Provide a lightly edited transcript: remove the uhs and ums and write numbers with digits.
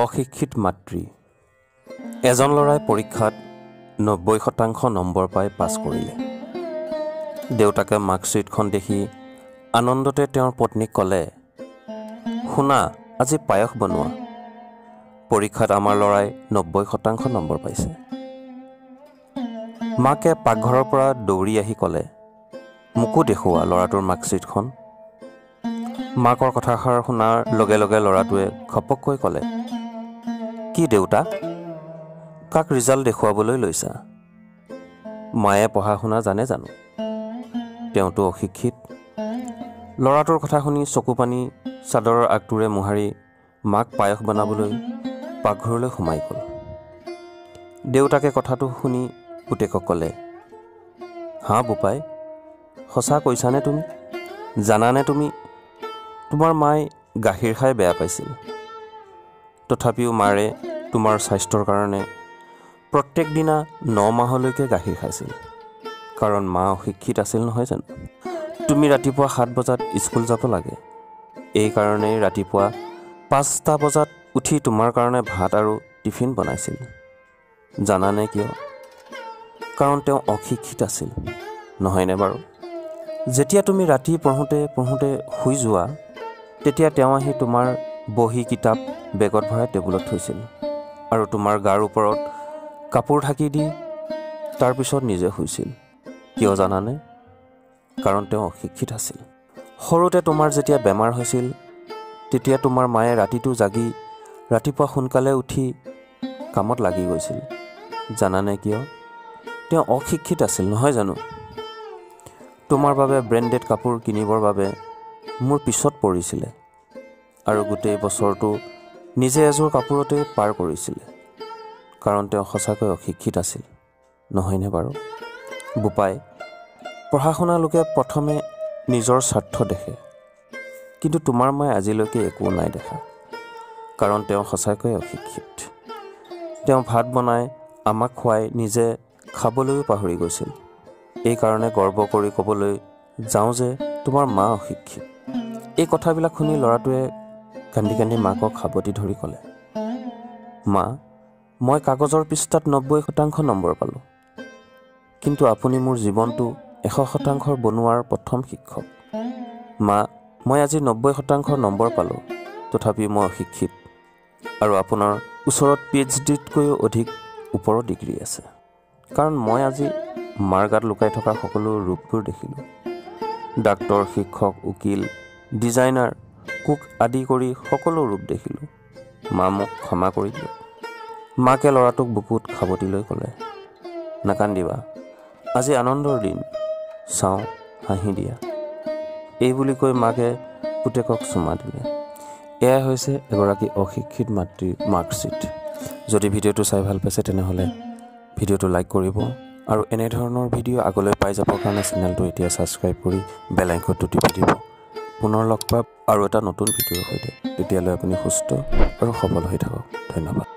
অশিক্ষিত মাতৃ। এজন ল'ৰাই পৰীক্ষাত 90% নম্বৰ পাই পাছ কৰিলে। দেউতাকে মাৰ্কশ্বিটখন দেখি আনন্দতে তেওঁৰ পত্নীক ক'লে, শুনা, আজি পায়স বনোৱা। পৰীক্ষাত আমাৰ ল'ৰাই 90% নম্বৰ পাইছে। মাকে পাকঘৰৰ পৰা দৌৰি আহি ক'লে, মোকো দেখুওৱা ল'ৰাটোৰ মাৰ্কশ্বিটখন। মাকৰ কথাষাৰ শুনাৰ লগে লগে ল'ৰাটোৱে ঘপককৈ ক'লে, কি দেউতা, কাক ৰিজাল্ট দেখুৱাবলৈ লৈছা? মায়ে পঢ়া শুনা জানে জানো? তেওঁতো অশিক্ষিত। ল'ৰাটোৰ কথা শুনি চকু পানী চাদৰৰ আগটোৰে মোহাৰি মাক পায়স বনাবলৈ পাকঘৰলৈ সোমাই গ'ল। দেউতাকে কথাটো শুনি পুতেকক ক'লে, হা বোপাই, সঁচা কৈছানে তুমি? জানানে তুমি তোমাৰ মায়ে গাখীৰ খাই বেয়া পাইছিল। তথাপিও মাৰে তোমাৰ স্বাস্থ্যৰ কাৰণে প্ৰত্যেক দিনা 9 মাহলৈকে গাখীৰ খাইছিল। কাৰণ মা অশিক্ষিত আছিল নহয় জানো? তুমি ৰাতিপুৱা 7 বজাত স্কুল যাব লাগে। এইকাৰণেই ৰাতিপুৱা 5টা বজাত উঠি তোমাৰ কাৰণে ভাত আৰু টিফিন বনাইছিল। জানানে কিয়? কাৰণ তেওঁ অশিক্ষিত আছিল, নহয়নে বাৰু? যেতিয়া তুমি ৰাতি পঢ়োঁতে পঢ়োঁতে শুই যোৱা, তেতিয়া তেওঁ আহি তোমাৰ বহী কিতাপ বেগত ভৰাই টেবুলত থৈছিল আৰু তোমাৰ গাৰ ওপৰত কাপোৰ ঢাকি দি তাৰপিছত নিজে শুইছিল। কিয় জানানে? কাৰণ তেওঁ অশিক্ষিত আছিল। সৰুতে তোমাৰ যেতিয়া বেমাৰ হৈছিল, তেতিয়া তোমাৰ মায়ে ৰাতিটো জাগি ৰাতিপুৱা সোনকালে উঠি কামত লাগি গৈছিল। জানানে কিয়? তেওঁ অশিক্ষিত আছিল নহয় জানো? তোমাৰ বাবে ব্ৰেণ্ডেড কাপোৰ কিনিবৰ বাবে মোৰ পিছত পৰিছিলে আৰু গোটেই বছৰটো নিজে এযোৰ কাপোৰতে পাৰ কৰিছিলে। কাৰণ তেওঁ সঁচাকৈ অশিক্ষিত আছিল, নহয়নে বাৰু? বোপাই, পঢ়া শুনা লোকে প্ৰথমে নিজৰ স্বাৰ্থ দেখে, কিন্তু তোমাৰ মায়ে আজিলৈকে একো নাই দেখা। কাৰণ তেওঁ সঁচাকৈ অশিক্ষিত। তেওঁ ভাত বনাই আমাক খুৱাই নিজে খাবলৈও পাহৰি গৈছিল। এইকাৰণে গৰ্ব কৰি ক'বলৈ যাওঁ যে তোমাৰ মা অশিক্ষিত। এই কথাবিলাক শুনি ল'ৰাটোৱে কান্দি কান্দি মাকক সাবতি ধৰি ক'লে, মা, মই কাগজৰ পৃষ্ঠাত 90% নম্বৰ পালোঁ, কিন্তু আপুনি মোৰ জীৱনটো 100% বনোৱাৰ প্ৰথম শিক্ষক। মা, মই আজি 90% নম্বৰ পালোঁ, তথাপিও মই অশিক্ষিত আৰু আপোনাৰ ওচৰত PhDতকৈও অধিক ওপৰৰ ডিগ্ৰী আছে। কাৰণ মই আজি মাৰ গাত লুকাই থকা সকলো ৰূপবোৰ দেখিলোঁ। ডাক্তৰ, শিক্ষক, উকিল, ডিজাইনাৰ, কুক আদি কৰি সকলো ৰূপ দেখিলোঁ। মা, মোক ক্ষমা কৰি দিয়ক। মাকে ল'ৰাটোক বুকুত খাবতি লৈ ক'লে, নাকান্দিবা, আজি আনন্দৰ দিন, চাওঁ হাঁহি দিয়া। এই বুলি কৈ মাকে পুতেকক চুমা দিলে। এয়াই হৈছে এগৰাকী অশিক্ষিত মাতৃৰ মাৰ্কশ্বিট। যদি ভিডিঅ'টো চাই ভাল পাইছে তেনেহ'লে ভিডিঅ'টো লাইক কৰিব আৰু এনেধৰণৰ ভিডিঅ' আগলৈ পাই যাবৰ কাৰণে চেনেলটো এতিয়া ছাবস্ক্ৰাইব কৰি বেল আইকনটো টিপি দিব। পুনৰ লগ পাম আৰু এটা নতুন ভিডিঅ'ৰ সৈতে। তেতিয়ালৈ আপুনি সুস্থ আৰু সবল হৈ থাকক। ধন্যবাদ।